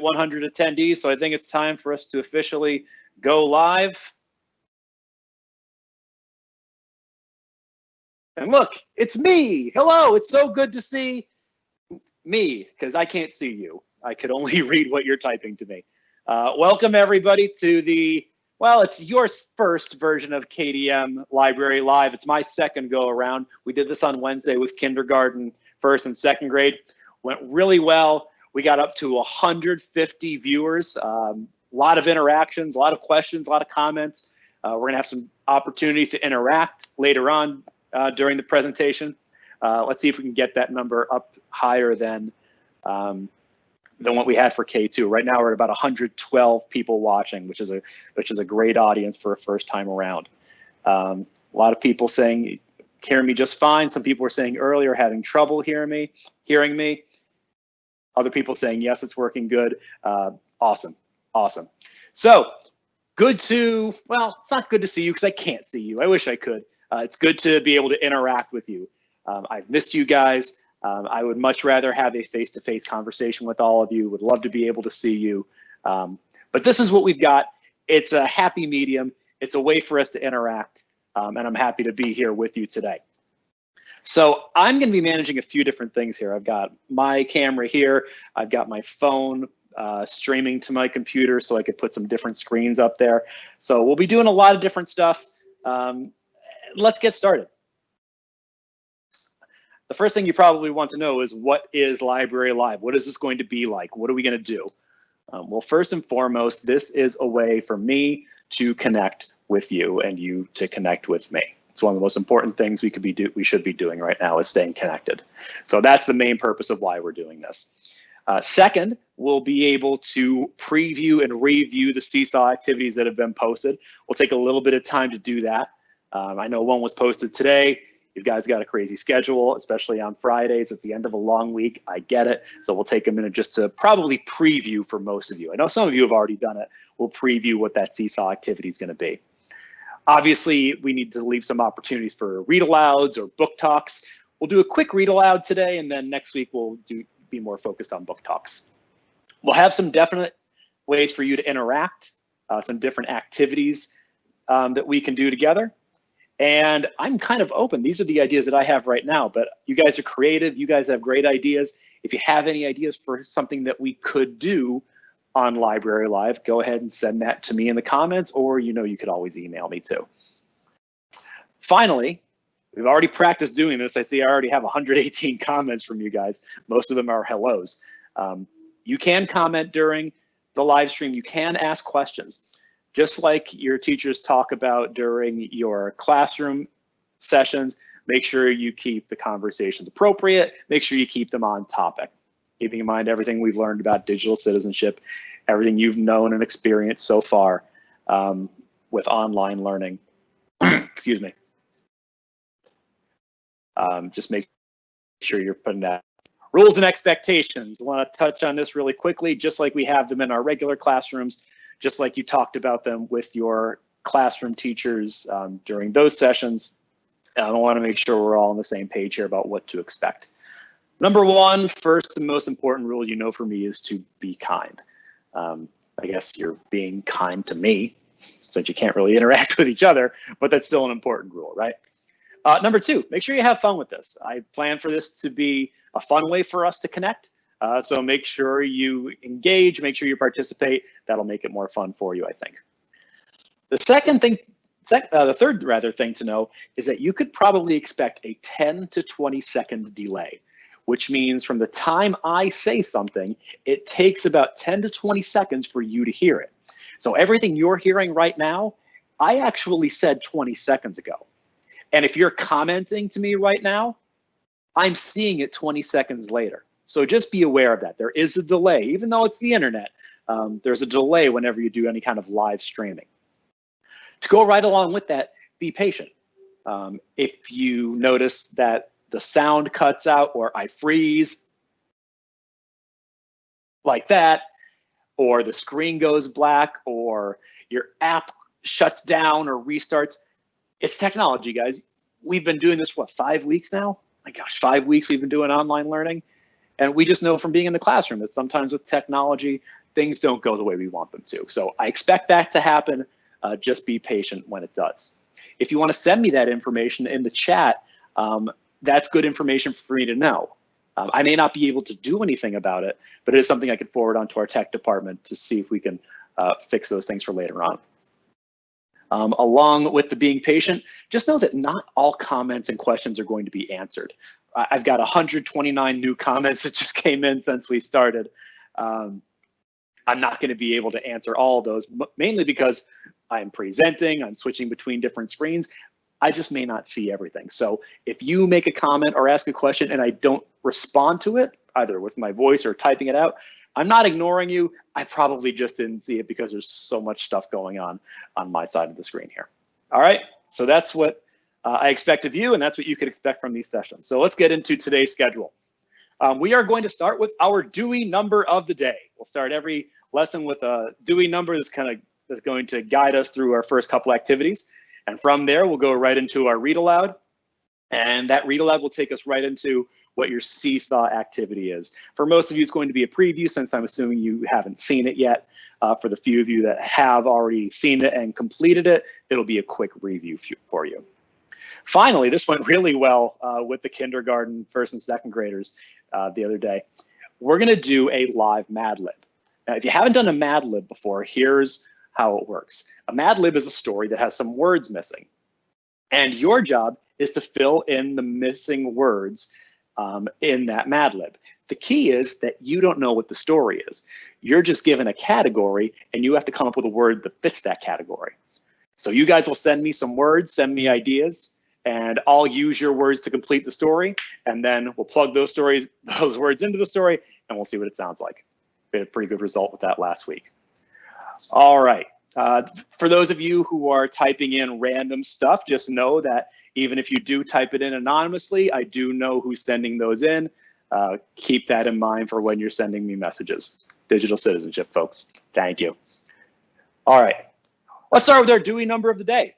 100 attendees, so I think it's time for us to officially go live. And look, it's me. Hello, it's so good to see me, because I can't see you. I could only read what you're typing to me. Welcome everybody to the, well, it's your first version of KDM Library Live. It's my second go around. We did this on Wednesday with kindergarten, first and second grade. Went really well. We got up to 150 viewers, a lot of interactions, a lot of questions, a lot of comments. We're gonna have some opportunities to interact later on during the presentation. Let's see if we can get that number up higher than what we had for K2. Right now we're at about 112 people watching, which is a great audience for a first time around. A lot of people saying, hearing me just fine. Some people were saying earlier having trouble hearing me. Other people saying, yes, it's working good. Awesome. So good to, well, it's not good to see you because I can't see you. I wish I could. It's good to be able to interact with you. I've missed you guys. I would much rather have a face-to-face conversation with all of you. Would love to be able to see you. But this is what we've got. It's a happy medium. It's a way for us to interact. And I'm happy to be here with you today. So I'm going to be managing a few different things here. I've got my camera here. I've got my phone streaming to my computer so I could put some different screens up there. So we'll be doing a lot of different stuff. Let's get started. The first thing you probably want to know is, what is Library Live? What is this going to be like? What are we going to do? Well, first and foremost, this is a way for me to connect with you and you to connect with me. It's one of the most important things we should be doing right now, is staying connected. So that's the main purpose of why we're doing this. Second, we'll be able to preview and review the SEESAW activities that have been posted. We'll take a little bit of time to do that. I know one was posted today. You guys got a crazy schedule, especially on Fridays. It's the end of a long week. I get it. So we'll take a minute just to probably preview for most of you. I know some of you have already done it. We'll preview what that SEESAW activity is going to be. Obviously, we need to leave some opportunities for read alouds or book talks. We'll do a quick read aloud today, and then next week we'll be more focused on book talks. We'll have some definite ways for you to interact, some different activities that we can do together. And I'm kind of open. These are the ideas that I have right now, but you guys are creative. You guys have great ideas. If you have any ideas for something that we could do on Library Live, go ahead and send that to me in the comments, or you could always email me too. Finally, we've already practiced doing this. I see I already have 118 comments from you guys. Most of them are hellos. You can comment during the live stream. You can ask questions. Just like your teachers talk about during your classroom sessions, make sure you keep the conversations appropriate. Make sure you keep them on topic, keeping in mind everything we've learned about digital citizenship, everything you've known and experienced so far with online learning. Excuse me. Just make sure you're putting that. Rules and expectations. I want to touch on this really quickly, just like we have them in our regular classrooms. Just like you talked about them with your classroom teachers during those sessions. I want to make sure we're all on the same page here about what to expect. Number one, first and most important rule for me is to be kind. I guess you're being kind to me since you can't really interact with each other, but that's still an important rule, right? Number two, make sure you have fun with this. I plan for this to be a fun way for us to connect. So make sure you engage, make sure you participate. That'll make it more fun for you, I think. The third thing to know is that you could probably expect a 10 to 20 second delay, which means from the time I say something, it takes about 10 to 20 seconds for you to hear it. So everything you're hearing right now, I actually said 20 seconds ago. And if you're commenting to me right now, I'm seeing it 20 seconds later. So just be aware of that. There is a delay, even though it's the internet. There's a delay whenever you do any kind of live streaming. To go right along with that, be patient. If you notice that the sound cuts out, or I freeze like that, or the screen goes black, or your app shuts down or restarts, it's technology, guys. We've been doing this, what, 5 weeks now? My gosh, 5 weeks we've been doing online learning. And we just know from being in the classroom that sometimes with technology, things don't go the way we want them to. So I expect that to happen. Just be patient when it does. If you want to send me that information in the chat, that's good information for me to know. I may not be able to do anything about it, but it is something I could forward on to our tech department to see if we can fix those things for later on. Along with the being patient, just know that not all comments and questions are going to be answered. I've got 129 new comments that just came in since we started. I'm not going to be able to answer all of those, mainly because I'm presenting, I'm switching between different screens. I just may not see everything. So if you make a comment or ask a question and I don't respond to it, either with my voice or typing it out, I'm not ignoring you. I probably just didn't see it because there's so much stuff going on my side of the screen here. All right, so that's what I expect of you, and that's what you could expect from these sessions. So let's get into today's schedule. We are going to start with our DEWEY number of the day. We'll start every lesson with a DEWEY number that's going to guide us through our first couple activities. And from there, we'll go right into our read aloud. And that read aloud will take us right into what your SEESAW activity is. For most of you, it's going to be a preview since I'm assuming you haven't seen it yet. For the few of you that have already seen it and completed it, it'll be a quick review for you. Finally, this went really well with the kindergarten, first and second graders the other day. We're gonna do a live Mad Lib. Now, if you haven't done a Mad Lib before, here's how it works. A Mad Lib is a story that has some words missing. And your job is to fill in the missing words in that Mad Lib. The key is that you don't know what the story is. You're just given a category and you have to come up with a word that fits that category. So you guys will send me some words, send me ideas, and I'll use your words to complete the story. And then we'll plug those words into the story and we'll see what it sounds like. We had a pretty good result with that last week. All right. For those of you who are typing in random stuff, just know that even if you do type it in anonymously, I do know who's sending those in. Keep that in mind for when you're sending me messages. Digital citizenship, folks. Thank you. All right. Let's start with our DEWEY number of the day.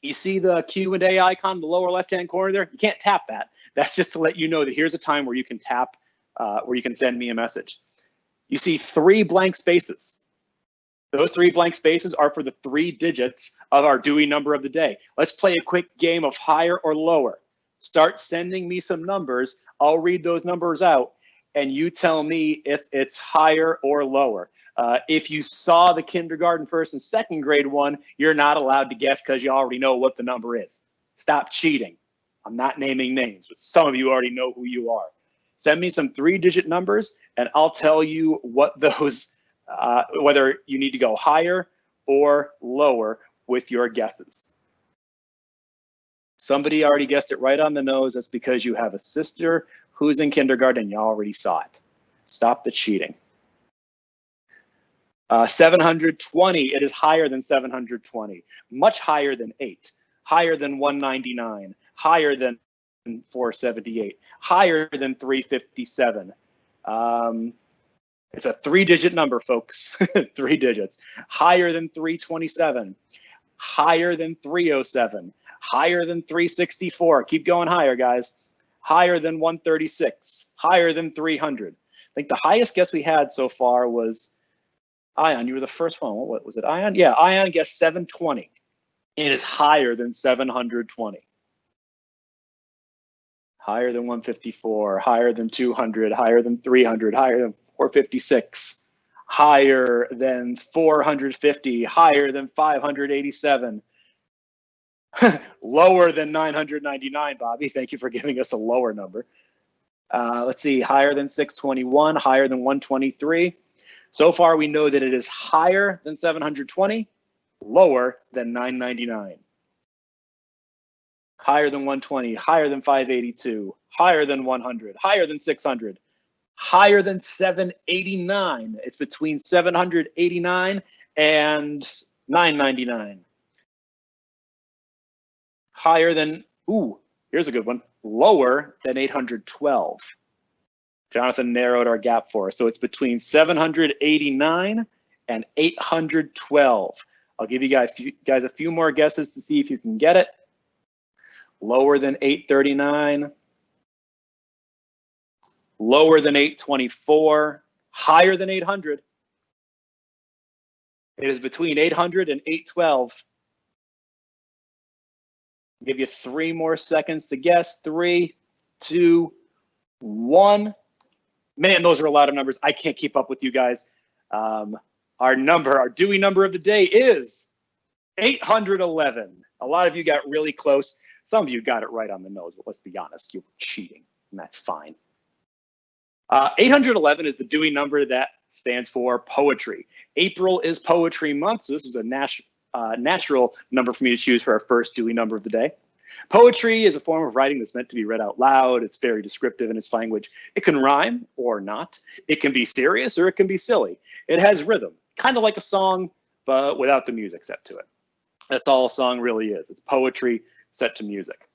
You see the Q&A icon in the lower left-hand corner there? You can't tap that. That's just to let you know that here's a time where you can tap, where you can send me a message. You see 3 blank spaces. Those 3 blank spaces are for the 3 digits of our DEWEY number of the day. Let's play a quick game of higher or lower. Start sending me some numbers. I'll read those numbers out, and you tell me if it's higher or lower. If you saw the kindergarten, first and second grade one, you're not allowed to guess because you already know what the number is. Stop cheating. I'm not naming names, but some of you already know who you are. Send me some 3-digit numbers, and I'll tell you what those, whether you need to go higher or lower with your guesses. Somebody already guessed it right on the nose. That's because you have a sister who's in kindergarten and you already saw it. Stop the cheating. 720, it is higher than 720, much higher than 8, higher than 199, higher than 478, higher than 357. It's a 3-digit number, folks, 3 digits. Higher than 327, higher than 307, higher than 364. Keep going higher, guys. Higher than 136, higher than 300. I think the highest guess we had so far was Ion. You were the first one. What was it, Ion? Yeah, Ion guessed 720. It is higher than 720. Higher than 154, higher than 200, higher than 300, higher than 456, higher than 450, higher than 587, lower than 999, Bobby. Thank you for giving us a lower number. Let's see, higher than 621, higher than 123. So far, we know that it is higher than 720, lower than 999. Higher than 120, higher than 582, higher than 100, higher than 600, higher than 789. It's between 789 and 999. Higher than, ooh, here's a good one, lower than 812. Jonathan narrowed our gap for us. So it's between 789 and 812. I'll give you guys a few more guesses to see if you can get it. Lower than 839, lower than 824, higher than 800, It is between 800 and 812. I'll give you 3 more seconds to guess. 3, 2, 1. Man, those are a lot of numbers. I can't keep up with you guys. Our Dewey number of the day is 811. A lot of you got really close. Some of you got it right on the nose, but let's be honest, you were cheating, and that's fine. 811 is the Dewey number that stands for poetry. April is poetry month, so this is a natural number for me to choose for our first Dewey number of the day. Poetry is a form of writing that's meant to be read out loud. It's very descriptive in its language. It can rhyme or not. It can be serious or it can be silly. It has rhythm, kind of like a song, but without the music set to it. That's all a song really is. It's poetry set to music.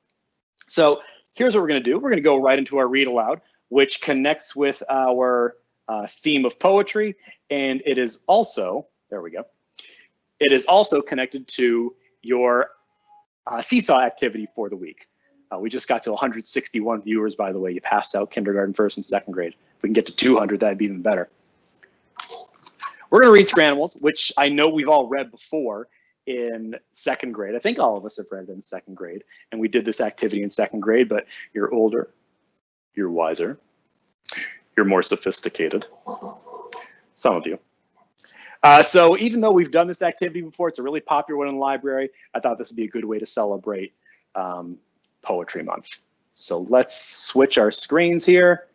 So here's what we're going to do. We're going to go right into our read aloud, which connects with our theme of poetry. And it is also, there we go. It is also connected to your SEESAW activity for the week. We just got to 161 viewers, by the way. You passed out kindergarten, first, and second grade. If we can get to 200, that'd be even better. We're going to read Scranimals, which I know we've all read before in second grade. I think all of us have read it in second grade, and we did this activity in second grade, but you're older, you're wiser, you're more sophisticated. Some of you. So even though we've done this activity before, it's a really popular one in the library, I thought this would be a good way to celebrate Poetry Month. So let's switch our screens here.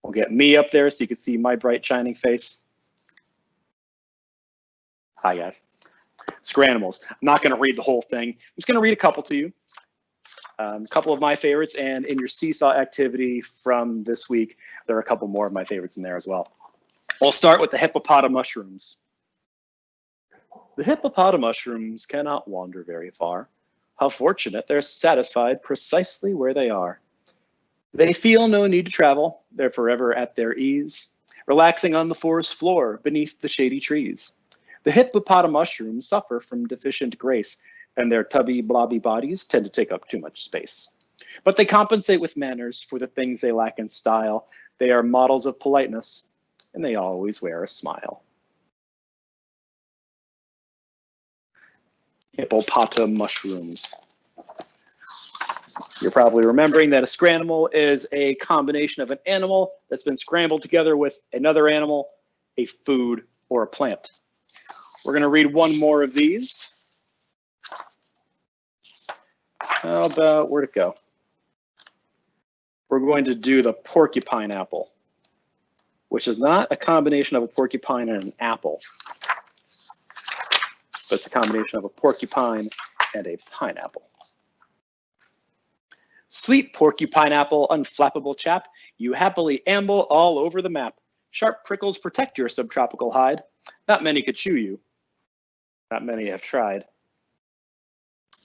We'll get me up there so you can see my bright shining face. Hi guys. Scranimals. I'm not going to read the whole thing. I'm just going to read a couple to you. A couple of my favorites, and in your SEESAW activity from this week, there are a couple more of my favorites in there as well. We'll start with the hippopotamushrooms. The hippopotamushrooms cannot wander very far. How fortunate, they're satisfied precisely where they are. They feel no need to travel. They're forever at their ease, relaxing on the forest floor beneath the shady trees. The hippopotamushrooms suffer from deficient grace, and their tubby, blobby bodies tend to take up too much space. But they compensate with manners for the things they lack in style. They are models of politeness, and they always wear a smile. Hippopotamushrooms. You're probably remembering that a scranimal is a combination of an animal that's been scrambled together with another animal, a food, or a plant. We're going to read one more of these. How about, where'd it go? We're going to do the porcupine apple, which is not a combination of a porcupine and an apple, but it's a combination of a porcupine and a pineapple. Sweet porcupine apple, unflappable chap, you happily amble all over the map. Sharp prickles protect your subtropical hide. Not many could chew you. Not many have tried.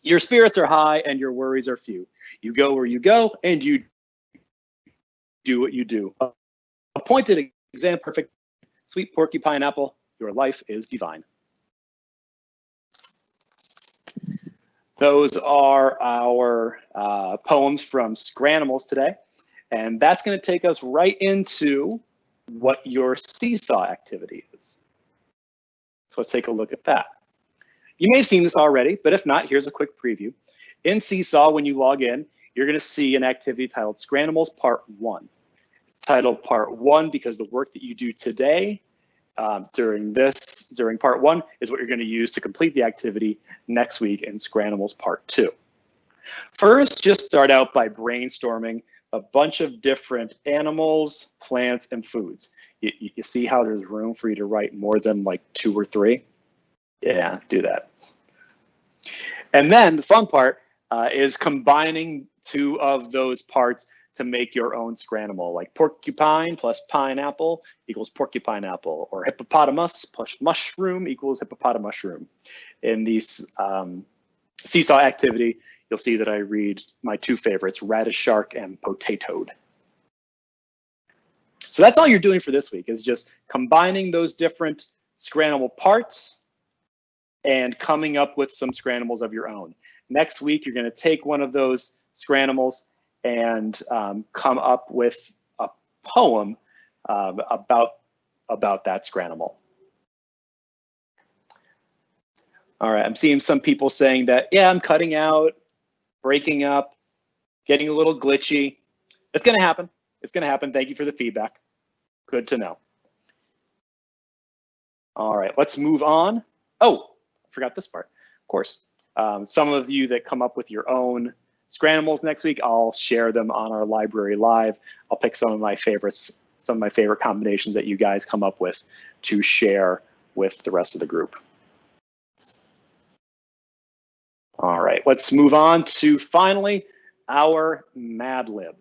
Your spirits are high and your worries are few. You go where you go and you do what you do. Appointed exam perfect, sweet porcupine apple, your life is divine. Those are our poems from Scranimals today. And that's going to take us right into what your SEESAW activity is. So let's take a look at that. You may have seen this already, but if not, here's a quick preview. In SEESAW, when you log in, you're going to see an activity titled Scranimals Part 1. It's titled Part 1 because the work that you do today during Part 1 is what you're going to use to complete the activity next week in Scranimals Part 2. First, just start out by brainstorming a bunch of different animals, plants, and foods. You see how there's room for you to write more than like 2 or 3? Yeah, do that. And then the fun part is combining 2 of those parts to make your own Scranimal, like porcupine plus pineapple equals porcupine apple, or hippopotamus plus mushroom equals hippopotamushroom. In these SEESAW activity, you'll see that I read my 2 favorites, radish shark and potatoed. So that's all you're doing for this week, is just combining those different Scranimal parts and coming up with some Scranimals of your own. Next week, you're going to take one of those Scranimals and come up with a poem about that Scranimal. All right, I'm seeing some people saying that, yeah, I'm cutting out, breaking up, getting a little glitchy. It's gonna happen. It's gonna happen. Thank you for the feedback. Good to know. All right, let's move on. Oh, I forgot this part, of course. Some of you that come up with your own Scranimals next week, I'll share them on our library live. I'll pick some of my favorites, some of my favorite combinations that you guys come up with to share with the rest of the group. All right, let's move on to finally our Mad Lib.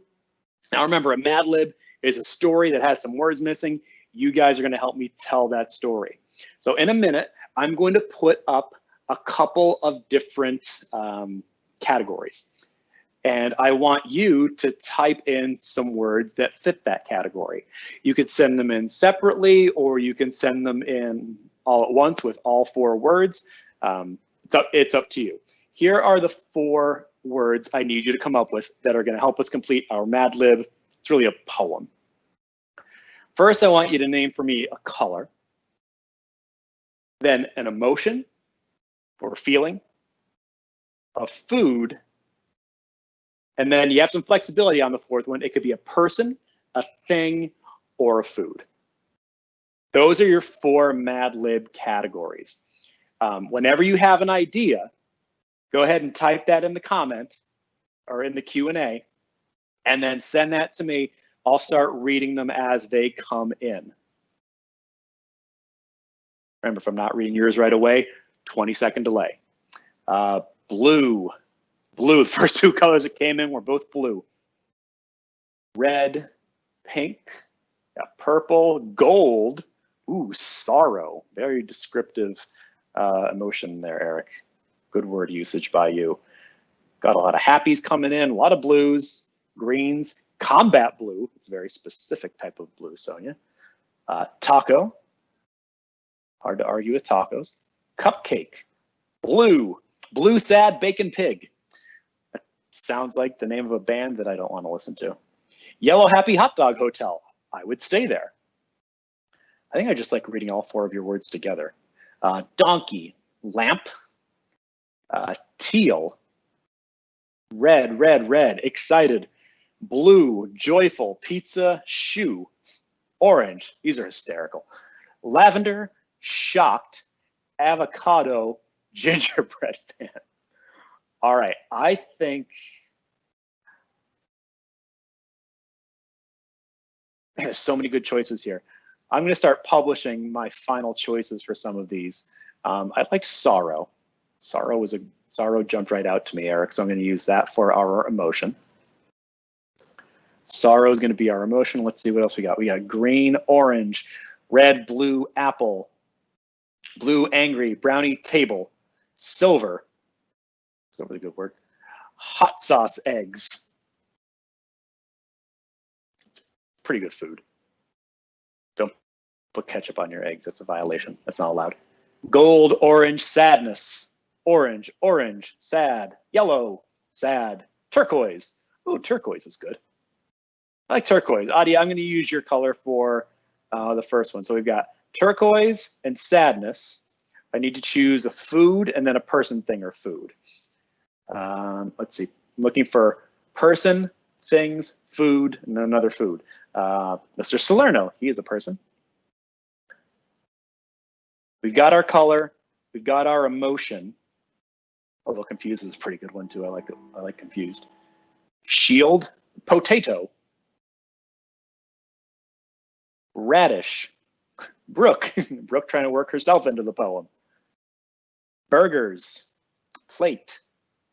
Now remember, a Mad Lib is a story that has some words missing. You guys are going to help me tell that story. So in a minute, I'm going to put up a couple of different categories. And I want you to type in some words that fit that category. You could send them in separately, or you can send them in all at once with all 4 words. It's up to you. Here are the 4 words I need you to come up with that are going to help us complete our Mad Lib. It's really a poem. First, I want you to name for me a color, then an emotion or feeling, a food, and then you have some flexibility on the 4th one. It could be a person, a thing, or a food. Those are your 4 Mad Lib categories. Whenever you have an idea, go ahead and type that in the comment or in the Q&A, and then send that to me. I'll start reading them as they come in. Remember, if I'm not reading yours right away, 20-second delay. Blue. Blue, the first 2 colors that came in were both blue. Red, pink, purple, gold. Ooh, sorrow. Very descriptive emotion there, Eric. Good word usage by you. Got a lot of happies coming in, a lot of blues, greens, combat blue. It's a very specific type of blue, Sonia. Taco. Hard to argue with tacos. Cupcake. Blue. Blue Sad Bacon Pig. That sounds like the name of a band that I don't want to listen to. Yellow Happy Hot Dog Hotel. I would stay there. I think I just like reading all 4 of your words together. Donkey. Lamp. Teal. Red, red, red. Excited. Blue. Joyful. Pizza. Shoe. Orange. These are hysterical. Lavender. Shocked. Avocado. Gingerbread fan. All right, I think there's so many good choices here. I'm going to start publishing my final choices for some of these. I like sorrow. Sorrow jumped right out to me, Eric, so I'm going to use that for our emotion. Sorrow is going to be our emotion. Let's see what else we got. We got green, orange, red, blue, apple, blue, angry, brownie, table, silver. Silver is a good word. Hot sauce, eggs. Pretty good food. Don't put ketchup on your eggs. That's a violation. That's not allowed. Gold, orange, sadness. Orange, orange, sad. Yellow, sad. Turquoise. Oh, turquoise is good. I like turquoise. Adi, I'm going to use your color for the first one. So we've got turquoise and sadness. I need to choose a food and then a person, thing, or food. Let's see. I'm looking for person, things, food, and then another food. Mr. Salerno, he is a person. We've got our color. We've got our emotion. Although confused is a pretty good one too. I like confused. Shield, potato. Radish. Brooke. Brooke trying to work herself into the poem. Burgers. Plate.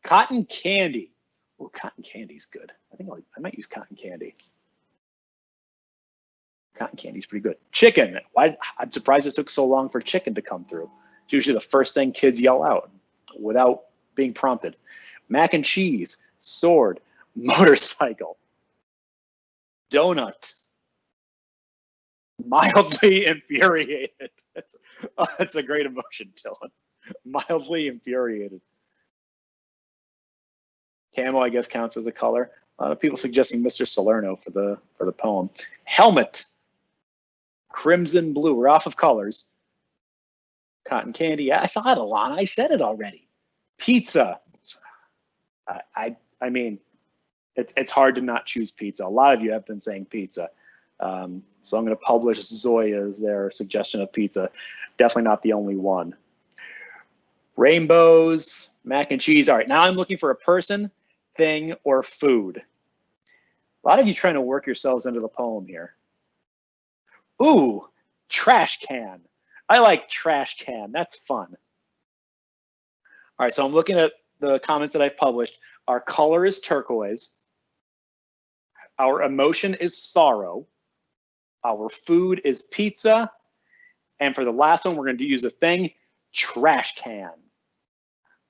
Cotton candy. Oh, cotton candy's good. I might use cotton candy. Cotton candy's pretty good. Chicken. I'm surprised it took so long for chicken to come through. It's usually the first thing kids yell out without being prompted. Mac and cheese. Sword. Motorcycle. Donut. Mildly infuriated. That's a great emotion, Dylan. Mildly infuriated. Camo, I guess, counts as a color. A lot of people suggesting Mr. Salerno for the poem. Helmet. Crimson blue. We're off of colors. Cotton candy. Yeah, I saw it a lot. I said it already. Pizza. I mean, it's hard to not choose pizza. A lot of you have been saying pizza. So I'm going to publish Zoya as their suggestion of pizza. Definitely not the only one. Rainbows, mac and cheese. All right, now I'm looking for a person, thing, or food. A lot of you trying to work yourselves into the poem here. Ooh, trash can. I like trash can. That's fun. All right, so I'm looking at the comments that I've published. Our color is turquoise. Our emotion is sorrow. Our food is pizza. And for the last one, we're going to use a thing, trash can.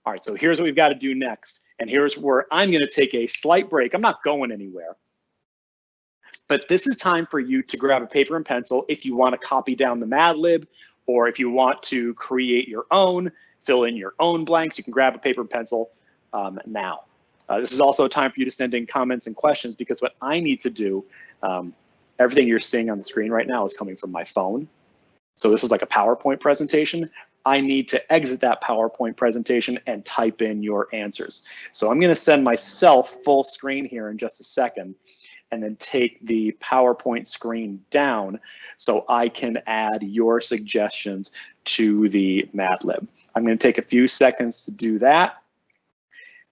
All right, so here's what we've got to do next. And here's where I'm going to take a slight break. I'm not going anywhere. But this is time for you to grab a paper and pencil if you want to copy down the Mad Lib, or if you want to create your own, fill in your own blanks, you can grab a paper and pencil now. This is also a time for you to send in comments and questions, because what I need to do, everything you're seeing on the screen right now is coming from my phone. So this is like a PowerPoint presentation. I need to exit that PowerPoint presentation and type in your answers. So I'm going to send myself full screen here in just a second, and then take the PowerPoint screen down so I can add your suggestions to the Mad Lib. I'm going to take a few seconds to do that.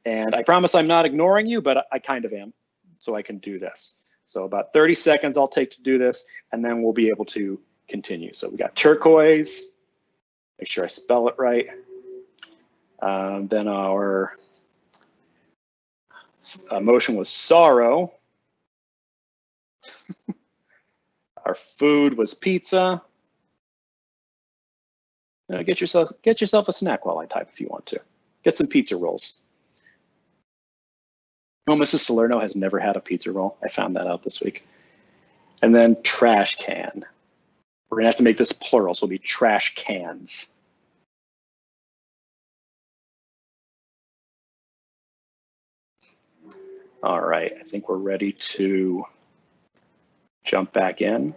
And I promise I'm not ignoring you, but I kind of am, so I can do this. So about 30 seconds I'll take to do this, and then we'll be able to continue. So we got turquoise, make sure I spell it right. Then our emotion was sorrow. Our food was pizza. Get yourself a snack while I type if you want to. Get some pizza rolls. No, Mrs. Salerno has never had a pizza roll. I found that out this week. And then trash can. We're gonna have to make this plural, so it'll be trash cans. All right, I think we're ready to jump back in.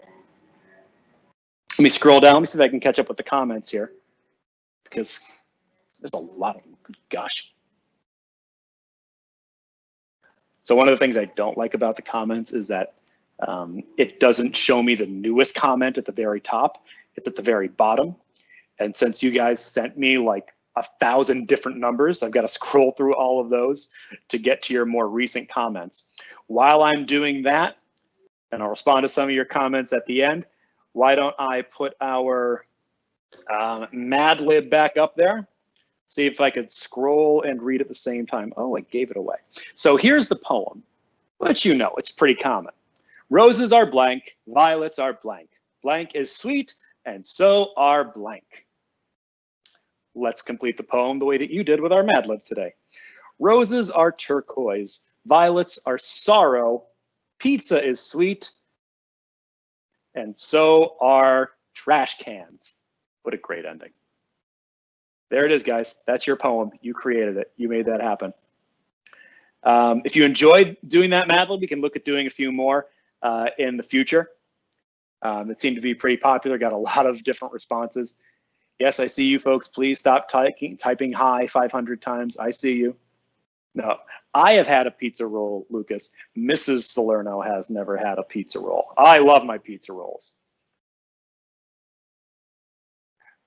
Let me scroll down. Let me see if I can catch up with the comments here, because there's a lot of them. Good gosh. So one of the things I don't like about the comments is that it doesn't show me the newest comment at the very top. It's at the very bottom. And since you guys sent me like 1,000 different numbers, I've got to scroll through all of those to get to your more recent comments. While I'm doing that, and I'll respond to some of your comments at the end, why don't I put our Mad Lib back up there? See if I could scroll and read at the same time. Oh, I gave it away. So here's the poem, which you know, it's pretty common. Roses are blank, violets are blank. Blank is sweet, and so are blank. Let's complete the poem the way that you did with our Mad Lib today. Roses are turquoise, violets are sorrow, pizza is sweet, and so are trash cans. What a great ending. There it is, guys. That's your poem. You created it. You made that happen. If you enjoyed doing that Mad Lib, you can look at doing a few more in the future. It seemed to be pretty popular, got a lot of different responses. Yes, I see you folks. Please stop typing hi 500 times. I see you. No, I have had a pizza roll, Lucas. Mrs. Salerno has never had a pizza roll. I love my pizza rolls.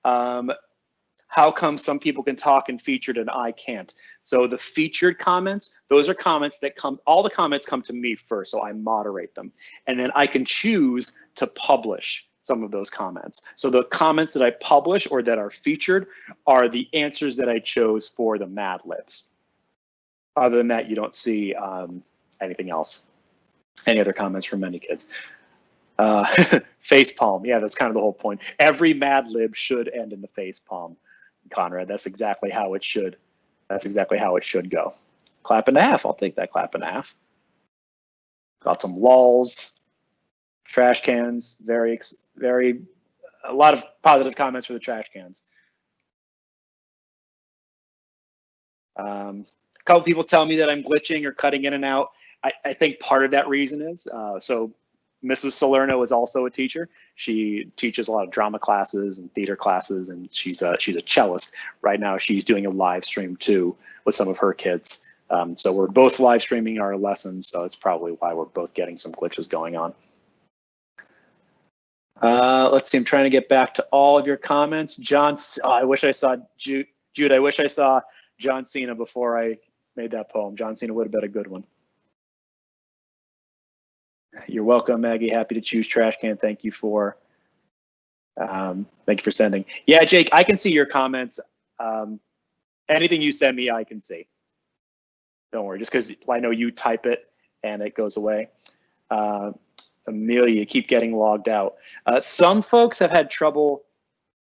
How come some people can talk in featured and I can't? So the featured comments, those are comments that come, all the comments come to me first, so I moderate them. And then I can choose to publish some of those comments. So the comments that I publish or that are featured are the answers that I chose for the Mad Libs. Other than that, you don't see anything else, any other comments from any kids. Face palm, yeah, that's kind of the whole point. Every Mad Lib should end in the face palm. Conrad, that's exactly how it should. That's exactly how it should go. Clap and a half. I'll take that clap and a half. Got some lulls, trash cans. A lot of positive comments for the trash cans. A couple people tell me that I'm glitching or cutting in and out. I think part of that reason is so Mrs. Salerno is also a teacher. She teaches a lot of drama classes and theater classes, and she's a cellist. Right now, she's doing a live stream too with some of her kids. So we're both live streaming our lessons, so it's probably why we're both getting some glitches going on. Let's see, I'm trying to get back to all of your comments. John, I wish I saw, Jude, I wish I saw John Cena before I made that poem. John Cena would have been a good one. You're welcome, Maggie. Happy to choose trash can. Thank you for sending. Yeah, Jake, I can see your comments. Anything you send me, I can see. Don't worry, just because I know you type it and it goes away. Amelia, keep getting logged out. Some folks have had trouble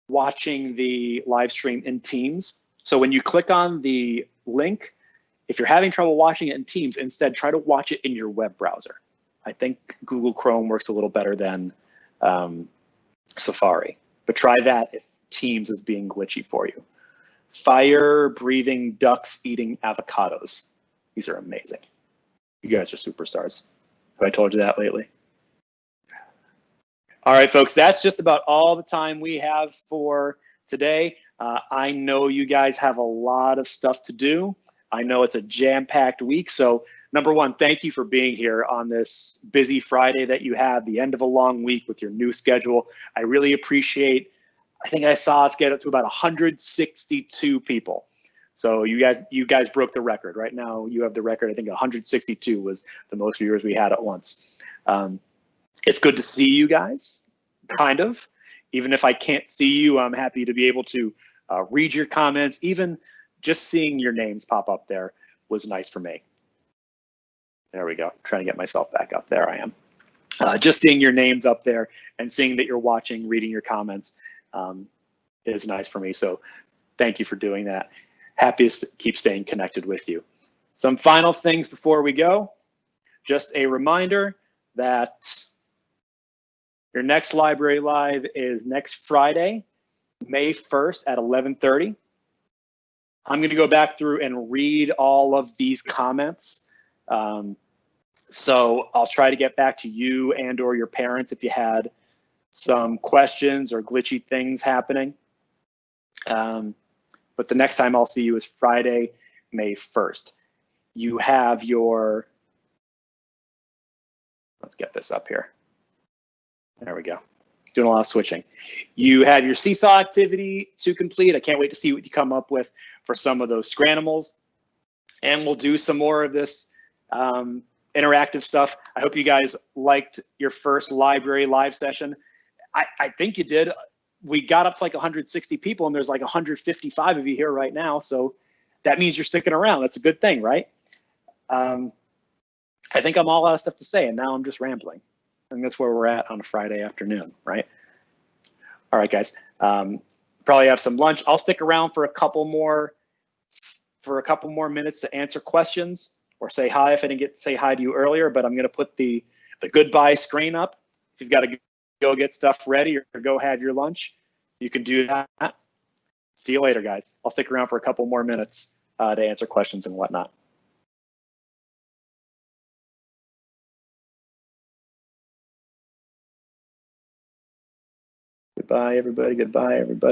watching the live stream in Teams. So when you click on the link, if you're having trouble watching it in Teams, instead try to watch it in your web browser. I think Google Chrome works a little better than Safari, but try that if Teams is being glitchy for you. Fire breathing ducks eating avocados. These are amazing. You guys are superstars. Have I told you that lately? All right, folks, that's just about all the time we have for today. I know you guys have a lot of stuff to do. I know it's a jam-packed week. So number one, thank you for being here on this busy Friday that you have, the end of a long week with your new schedule. I really appreciate, I think I saw us get up to about 162 people. So you guys broke the record. Right now you have the record. I think 162 was the most viewers we had at once. It's good to see you guys, kind of. Even if I can't see you, I'm happy to be able to read your comments. Even just seeing your names pop up there was nice for me. There we go. I'm trying to get myself back up. There I am. Just seeing your names up there and seeing that you're watching, reading your comments is nice for me. So thank you for doing that. Happy to keep staying connected with you. Some final things before we go. Just a reminder that your next Library Live is next Friday, May 1st at 11:30. I'm going to go back through and read all of these comments. So I'll try to get back to you and or your parents if you had some questions or glitchy things happening. But the next time I'll see you is Friday, May 1st. You have your, let's get this up here. There we go. Doing a lot of switching. You have your SEESAW activity to complete. I can't wait to see what you come up with for some of those scranimals. And we'll do some more of this interactive stuff. I hope you guys liked your first Library Live session. I think you did. We got up to like 160 people and there's like 155 of you here right now. So that means you're sticking around. That's a good thing, right? I think I'm all out of stuff to say and now I'm just rambling. I think that's where we're at on a Friday afternoon, right? All right, guys. Probably have some lunch. I'll stick around for a couple more minutes to answer questions or say hi if I didn't get to say hi to you earlier. But I'm going to put the goodbye screen up. If you've got to go get stuff ready or go have your lunch, you can do that. See you later, guys. I'll stick around for a couple more minutes to answer questions and whatnot. Goodbye, everybody. Goodbye, everybody.